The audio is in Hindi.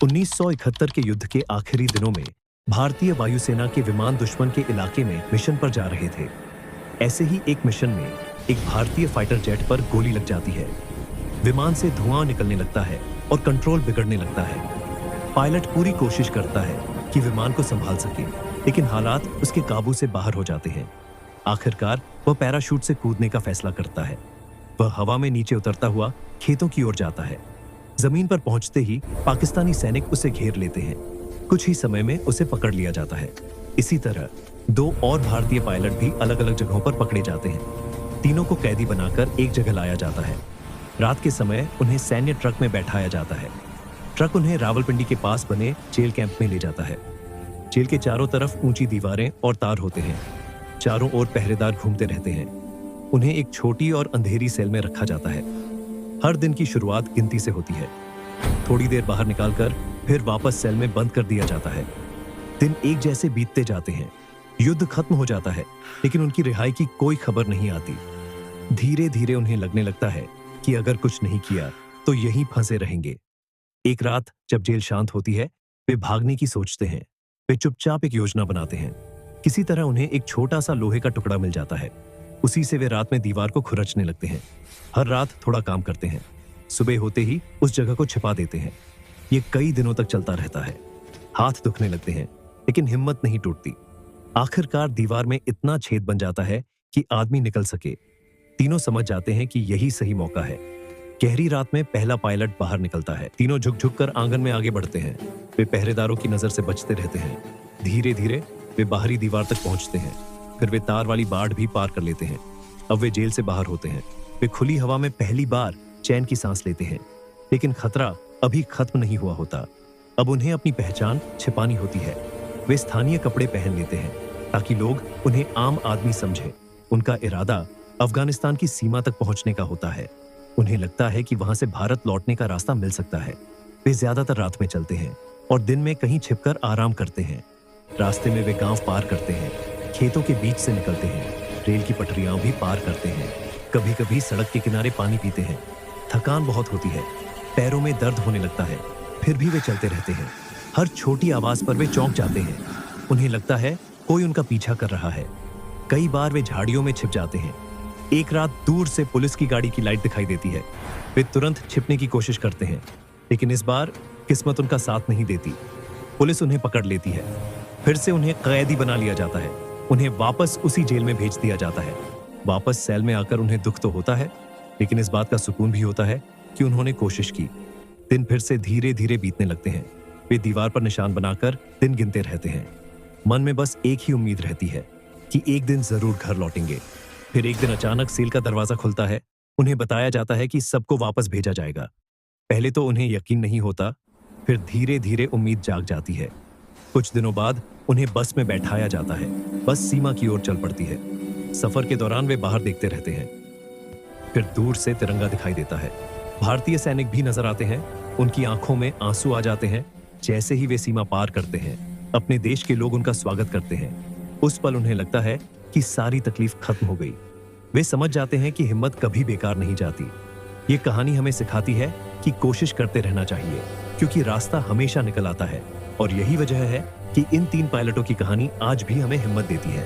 1971 के युद्ध के आखिरी दिनों में भारतीय वायुसेना के विमान दुश्मन के इलाके में मिशन पर जा रहे थे। ऐसे ही एक मिशन में एक भारतीय फाइटर जेट पर गोली लग जाती है। विमान से धुआं निकलने लगता है और कंट्रोल बिगड़ने लगता है। पायलट पूरी कोशिश करता है कि विमान को संभाल सके, लेकिन हालात उसके काबू से बाहर हो जाते हैं। आखिरकार वह पैराशूट से कूदने का फैसला करता है। वह हवा में नीचे उतरता हुआ खेतों की ओर जाता है। जमीन पर पहुंचते ही पाकिस्तानी सैनिक उसे घेर लेते हैं। कुछ ही समय में उसे पकड़ लिया जाता है। इसी तरह 2 और भारतीय पायलट भी अलग अलग जगहों पर पकड़े जाते हैं। तीनों को कैदी बनाकर एक जगह लाया जाता है। रात के समय उन्हें सैन्य ट्रक में बैठाया जाता है। ट्रक उन्हें रावलपिंडी के पास बने जेल कैंप में ले जाता है। जेल के चारों तरफ ऊंची दीवारें और तार होते हैं। चारों ओर पहरेदार घूमते रहते हैं। उन्हें एक छोटी और अंधेरी सेल में रखा जाता है। हर दिन की शुरुआत गिनती से होती है। थोड़ी देर बाहर निकालकर फिर वापस सेल में बंद कर दिया जाता है। दिन एक जैसे बीतते जाते हैं। युद्ध खत्म हो जाता है, लेकिन उनकी रिहाई की कोई खबर नहीं आती। धीरे धीरे उन्हें लगने लगता है कि अगर कुछ नहीं किया तो यहीं फंसे रहेंगे। एक रात जब जेल शांत होती है, वे भागने की सोचते हैं। वे चुपचाप एक योजना बनाते हैं। किसी तरह उन्हें एक छोटा सा लोहे का टुकड़ा मिल जाता है। उसी से वे रात में दीवार को खुरचने लगते हैं। हर रात थोड़ा काम करते हैं। सुबह होते ही उस जगह को छिपा देते हैं। ये कई दिनों तक चलता रहता है। हाथ दुखने लगते हैं, लेकिन हिम्मत नहीं टूटती। आखिरकार दीवार में इतना छेद बन जाता है कि आदमी निकल सके। तीनों समझ जाते हैं कि यही सही मौका है। गहरी रात में पहला पायलट बाहर निकलता है। तीनों झुक झुक कर आंगन में आगे बढ़ते हैं। वे पहरेदारों की नजर से बचते रहते हैं। धीरे धीरे वे बाहरी दीवार तक पहुंचते हैं। फिर वे तार वाली बाड़ भी पार कर लेते हैं। अब वे जेल से बाहर होते हैं। वे खुली हवा में पहली बार चैन की सांस लेते हैं, लेकिन खतरा अभी खत्म नहीं हुआ होता। अब उन्हें अपनी पहचान छिपानी होती है। वे स्थानीय कपड़े पहन लेते हैं ताकि लोग उन्हें आम आदमी समझें। उनका इरादा अफगानिस्तान की सीमा तक पहुंचने का होता है। उन्हें लगता है कि वहां से भारत लौटने का रास्ता मिल सकता है। वे ज्यादातर रात में चलते हैं और दिन में कहीं छिपकर आराम करते हैं। रास्ते में वे गांव पार करते हैं, खेतों के बीच से निकलते हैं, रेल की पटरियां भी पार करते हैं। कभी कभी सड़क के किनारे पानी पीते हैं। थकान बहुत होती है, पैरों में दर्द होने लगता है, फिर भी वे चलते रहते हैं। हर छोटी आवाज पर वे चौंक जाते हैं। उन्हें लगता है कोई उनका पीछा कर रहा है। कई बार वे झाड़ियों में छिप जाते हैं। एक रात दूर से पुलिस की गाड़ी की लाइट दिखाई देती है। वे तुरंत छिपने की कोशिश करते हैं, लेकिन इस बार किस्मत उनका साथ नहीं देती। पुलिस उन्हें पकड़ लेती है। फिर से उन्हें कैदी बना लिया जाता है। उन्हें वापस उसी जेल में भेज दिया जाता है। वापस सेल में आकर उन्हें दुख तो होता है, लेकिन इस बात का सुकून भी होता है कि उन्होंने कोशिश की। दिन फिर से धीरे धीरे बीतने लगते हैं। वे दीवार पर निशान बनाकर दिन गिनते रहते हैं। मन में बस एक ही उम्मीद रहती है कि एक दिन जरूर घर लौटेंगे। फिर एक दिन अचानक सेल का दरवाजा खुलता है। उन्हें बताया जाता है कि सबको वापस भेजा जाएगा। पहले तो उन्हें यकीन नहीं होता, फिर धीरे धीरे उम्मीद जाग जाती है। कुछ दिनों बाद उन्हें बस में बैठाया जाता है। बस सीमा की ओर चल पड़ती है। सफर के दौरान वे बाहर देखते रहते हैं। फिर दूर से तिरंगा दिखाई देता है। भारतीय सैनिक भी नजर आते हैं। उनकी आंखों में आंसू आ जाते हैं। जैसे ही वे सीमा पार करते हैं, अपने देश के लोग उनका स्वागत करते हैं। उस पल उन्हें लगता है कि सारी तकलीफ खत्म हो गई। वे समझ जाते हैं कि हिम्मत कभी बेकार नहीं जाती। ये कहानी हमें सिखाती है कि कोशिश करते रहना चाहिए, क्योंकि रास्ता हमेशा निकल आता है। और यही वजह है कि इन 3 पायलटों की कहानी आज भी हमें हिम्मत देती है।